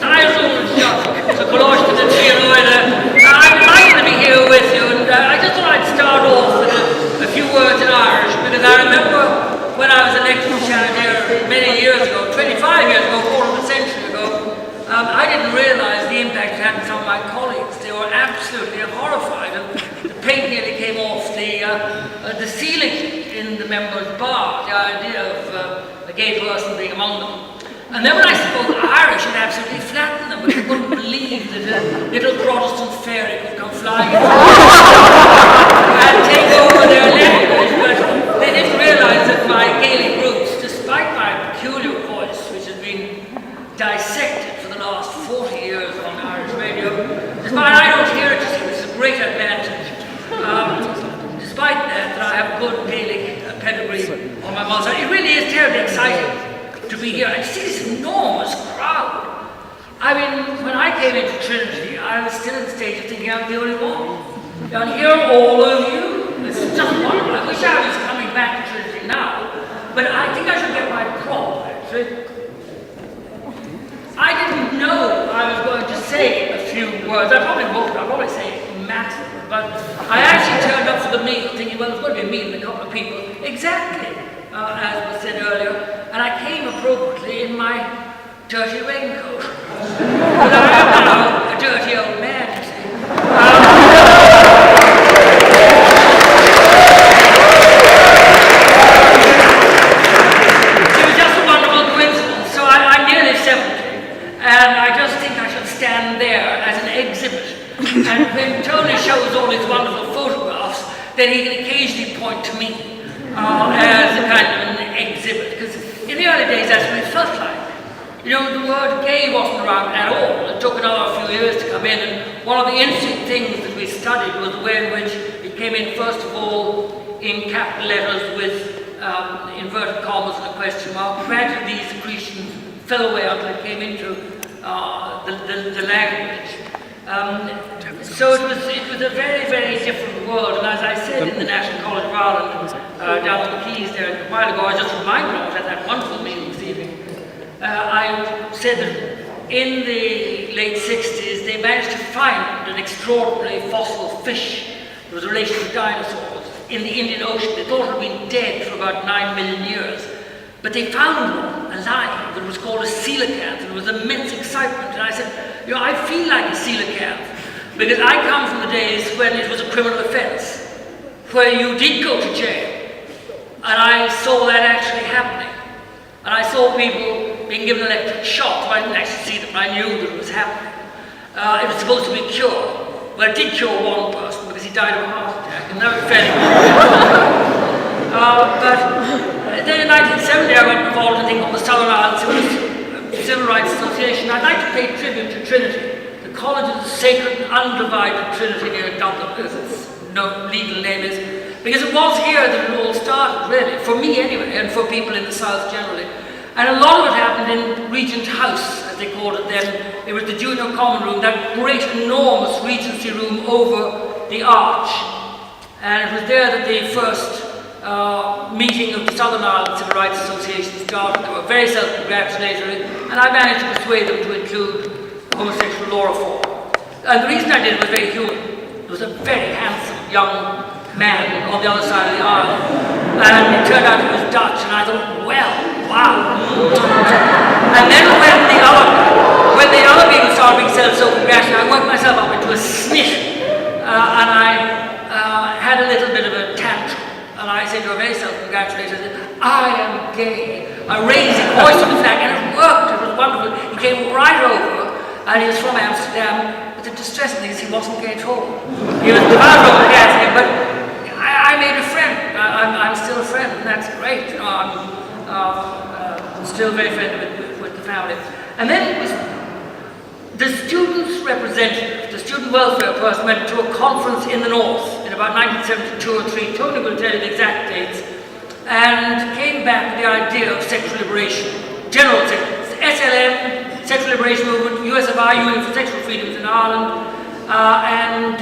I'm delighted to be here with you, and I just thought I'd start off with a few words in Irish, because I remember when I was elected Chancellor many years ago, 25 years ago, quarter of a century ago, I didn't realise the impact it had on some of my colleagues. They were absolutely horrified, and the paint nearly came off the ceiling in the members' bar, the idea of a gay person being among them. And then when I spoke Irish, it absolutely flattened them, but they couldn't believe that a little Protestant fairy could come flying and take over their language. But they didn't realise that my Gaelic roots, despite my peculiar voice, which has been dissected for the last 40 years on Irish radio, despite I don't hear it, which is a great advantage. Despite that, I have good Gaelic pedigree on my mother's side. It really is terribly exciting to be here and see this enormous crowd. I mean, when I came into Trinity, I was still in the stage of thinking I'm the only one. And here are all of you. It's just wonderful. I wish I was coming back to Trinity now, but I think I should get my prop, actually. I didn't know I was going to say a few words. I probably won't. I'll probably say massive. But I actually turned up for the meal thinking, well, it's going to be a meal and a couple of people. Exactly. As was said earlier, and I came appropriately in my dirty raincoat. But I am now a dirty old man, you see. It was just a wonderful coincidence. So I'm nearly 70, and I just think I should stand there as an exhibit. And when Tony shows all his wonderful photographs, then he can occasionally point to me. As a kind of an exhibit, because in the early days that's what it felt like. You know, the word gay wasn't around at all. It took another few years to come in, and one of the interesting things that we studied was the way in which it came in, first of all, in capital letters with inverted commas and a question mark. Gradually these accretions fell away until it came into the language. So it was a very, very different world, and as I said in the National College of Ireland, down on the Keys there a while ago, I just reminded of at that wonderful meeting this evening, I said that in the late 60s they managed to find an extraordinary fossil fish that was a relation to dinosaurs in the Indian Ocean. They thought it had been dead for about 9 million years. But they found one alive that was called a coelacanth, and it was immense excitement. And I said, you know, I feel like a coelacanth because I come from the days when it was a criminal offense, where you did go to jail. And I saw that actually happening. And I saw people being given electric shocks. I didn't actually see them, I knew that it was happening. It was supposed to be cured. Well, it did cure one person because he died of a heart attack, and that was fairly good. But then in 1970 I went involved in a thing called the Southern Ireland Civil Rights Association. I'd like to pay tribute to Trinity. The college is a sacred and undivided Trinity near Dublin, as its legal name is, because it was here that it all started, really, for me anyway, and for people in the South generally. And a lot of it happened in Regent House, as they called it then. It was the junior common room, that great, enormous Regency room over the arch. And it was there that the first meeting of the Southern Ireland Civil Rights Association started. They were very self-congratulatory, and I managed to persuade them to include homosexual law reform. And the reason I did it was very human. It was a very handsome young man on the other side of the aisle, and it turned out he was Dutch, and I thought, well, wow. And then when the other people started being self-congratulatory, I worked myself up into a snit, and I had a little bit of a tantrum. And I said to a very self-congratulatory, I am gay. I raised the voice of the flag, and it worked. It was wonderful. He came right over, and he was from Amsterdam. But the distressing thing is he wasn't gay at all. He was devout Catholic, but I made a friend. I'm still a friend, and that's great. You know, I'm still very friendly with the family. And then the students' representative, the student welfare person, went to a conference in the north in about 1972 or 3. Tony will tell you the exact dates, and came back with the idea of sexual liberation, general SLM, sexual liberation movement, USFI, Union for Sexual Freedoms in Ireland, and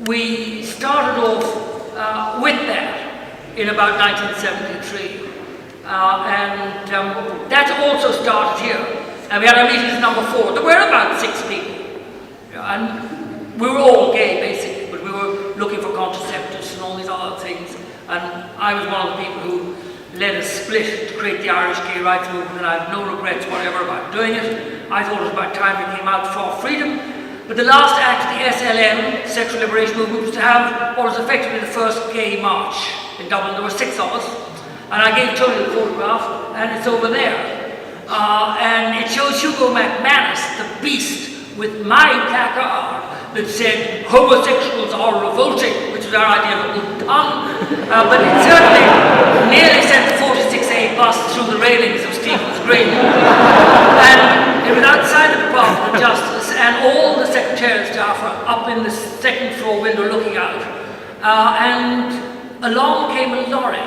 we started off with that in about 1973, and that also started here. And we had our meetings number 4. There were about 6 people. And we were all gay, basically, but we were looking for contraceptives and all these other things. And I was one of the people who led a split to create the Irish gay rights movement, and I have no regrets whatever about doing it. I thought it was about time we came out for freedom. But the last act of the SLM, Sexual Liberation Movement, was to have what was effectively the first gay march in Dublin. There were 6 of us, and I gave Tony the photograph, and it's over there. And it shows Hugo McManus, the beast, with my placard that said, homosexuals are revolting, which was our idea of a good pun. But it certainly nearly sent the 46A bus through the railings of Stephen's Green. And it was outside the Department of Justice, and all the Secretariat staff were up in the 2nd floor window looking out. And along came a lorry,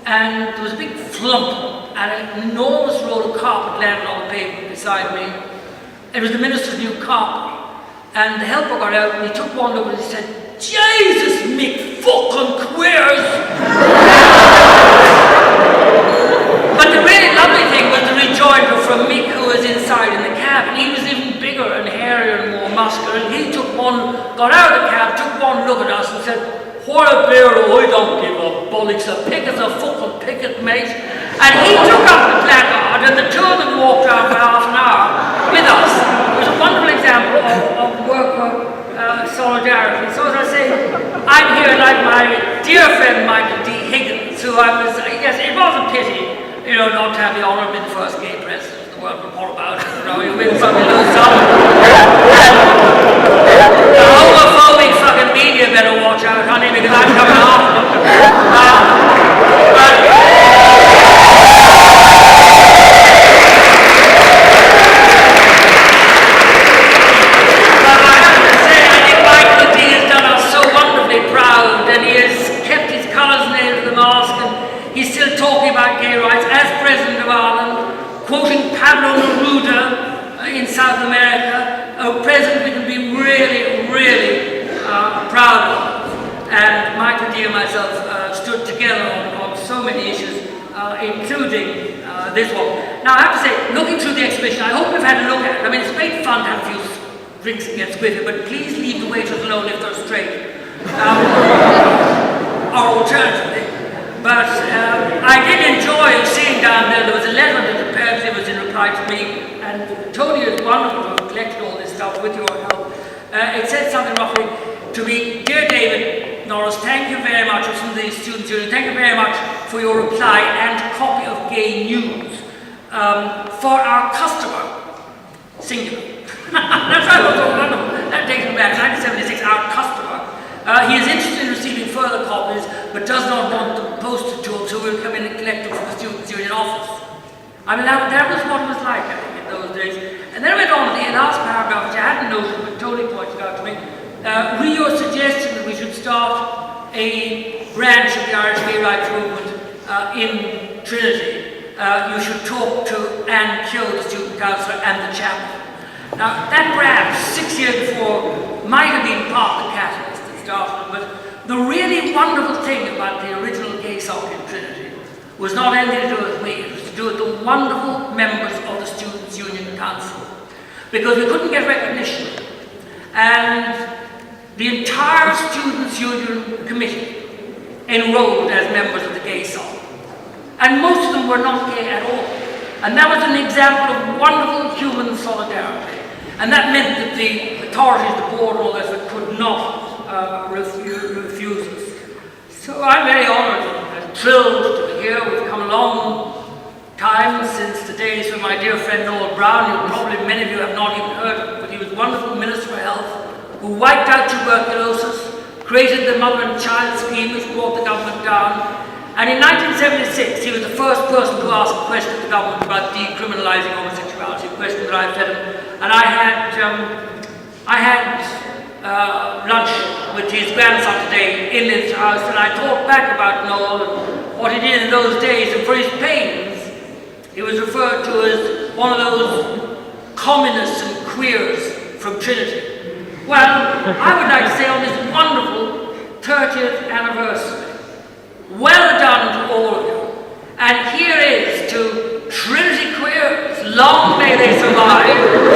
and there was a big flump, and an enormous roll of carpet landed on the pavement beside me. It was the minister's new carpet. And the helper got out and he took one look and he said, Jesus, Mick, fucking queers! But the really lovely thing was the rejoinder from Mick, who was inside in the cab, and he was even bigger and hairier and more muscular, and he got out of the cab, took one look at us and said, what a bear, I don't give a bollocks, a picket's a fucking picket, mate. And he took up the placard and the 2 of them walked around for half an hour with us. It was a wonderful example of worker solidarity. So as I say, I'm here like my dear friend Michael D. Higgins, who yes, it was a pity, not to have the honour of being the first gay president of the world report about it. You win some, you lose some. The homophobic fucking media better watch out, honey, because I'm coming after them. Quoting Pablo Neruda in South America, a president we can be really, really proud of. And Michael D and myself stood together on so many issues, including this one. Now I have to say, looking through the exhibition, I hope you've had a look at it. I mean, it's great fun to have a few drinks and get squiffy, but please leave the waiters alone if they're straight. Or alternatively. But I did enjoy seeing down there was a letter that apparently was in reply to me, and Tony is wonderful to have collected all this stuff with your help. It said something roughly to me, Dear David Norris, thank you very much, from the Students' Union, thank you very much for your reply and copy of Gay News for our customer, singular. That's right, it was so wonderful. That takes me back, 1976, our customer. He is interested in receiving further copies, but does not want them posted to him, so we'll come in and collect them from the Students' Union office. I mean, that was what it was like, I think, in those days. And then I went on to the last paragraph, which I hadn't noted, but Tony pointed out to me. Re your suggestion that we should start a branch of the Irish gay rights movement in Trinity. You should talk to Anne Keogh, the student councillor, and the chaplain. Now, that branch, 6 years before, might have been part of the catalyst. But the really wonderful thing about the original Q Soc in Trinity was not anything to do with me, it was to do with the wonderful members of the Students' Union Council. Because we couldn't get recognition. And the entire Students' Union Committee enrolled as members of the Q Soc. And most of them were not gay at all. And that was an example of wonderful human solidarity. And that meant that the authorities, the board, all this, could not refuse us. So I'm very honoured and thrilled to be here. We've come a long time since the days when my dear friend Noel Brown, who probably many of you have not even heard of, but he was wonderful Minister for Health, who wiped out tuberculosis, created the mother and child scheme which brought the government down, and in 1976 he was the first person to ask a question to the government about decriminalising homosexuality, a question that I fed him, and I had lunch with his grandson today in his house, and I talked back about Noel and what he did in those days, and for his pains he was referred to as one of those communists and queers from Trinity. Well, I would like to say on this wonderful 30th anniversary, well done to all of you, and here is to Trinity queers, Long may they survive.